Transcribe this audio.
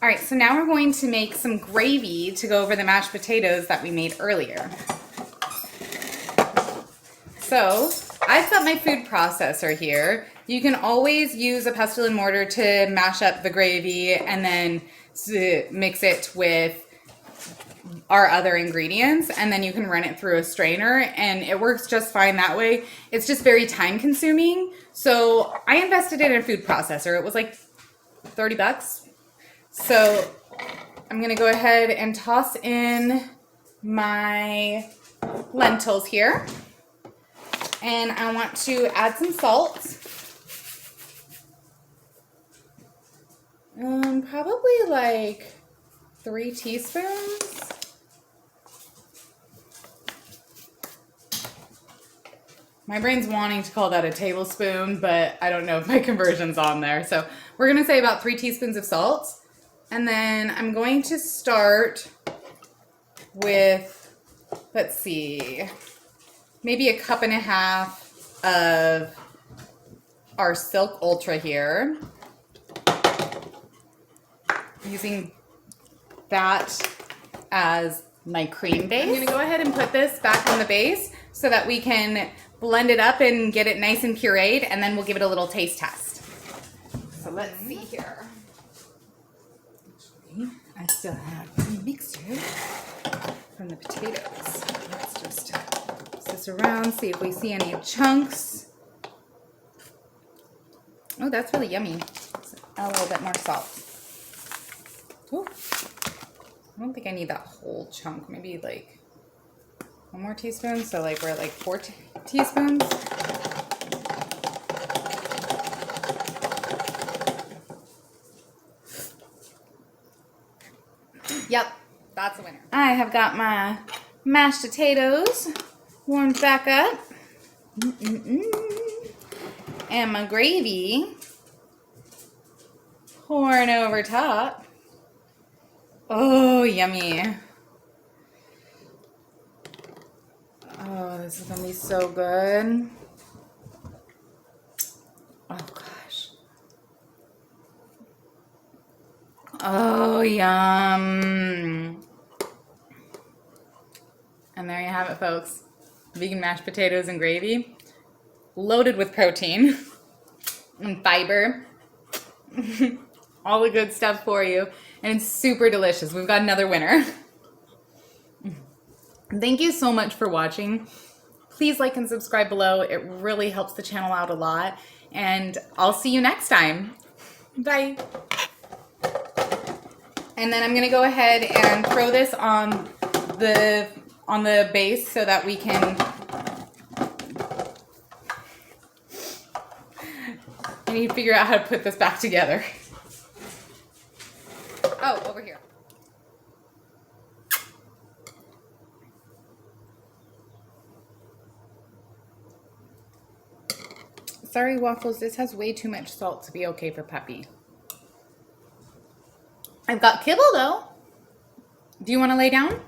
All right, so now we're going to make some gravy to go over the mashed potatoes that we made earlier. So I've got my food processor here. You can always use a pestle and mortar to mash up the gravy and then mix it with our other ingredients, and then you can run it through a strainer, and it works just fine that way. It's just very time consuming. So I invested in a food processor. It was like 30 bucks. So I'm gonna go ahead and toss in my lentils here. And I want to add some salt. Probably like 3 teaspoons. My brain's wanting to call that a tablespoon, but I don't know if my conversion's on there. So we're gonna say about 3 teaspoons of salt. And then I'm going to start with, let's see, maybe 1.5 cups of our Silk Ultra here. Using that as my cream base. I'm gonna go ahead and put this back on the base so that we can blend it up and get it nice and pureed, and then we'll give it a little taste test. So let's see here. Actually, I still have the mixture from the potatoes. Let's just mix this around, see if we see any chunks. Oh, that's really yummy. A little bit more salt. Ooh. I don't think I need that whole chunk. Maybe like 1 more teaspoon. So like we're at like 4 teaspoons. Yep, that's a winner. I have got my mashed potatoes warmed back up. And my gravy pouring over top. Oh, yummy. Oh, this is gonna be so good. Oh, gosh. Oh, yum. And there you have it, folks. Vegan mashed potatoes and gravy. Loaded with protein and fiber. All the good stuff for you. And it's super delicious. We've got another winner. Thank you so much for watching. Please like and subscribe below. It really helps the channel out a lot. And I'll see you next time. Bye. And then I'm gonna go ahead and throw this on the base so that we can. I need to figure out how to put this back together. Oh, over here. Sorry, Waffles, this has way too much salt to be okay for Puppy. I've got kibble, though. Do you want to lay down?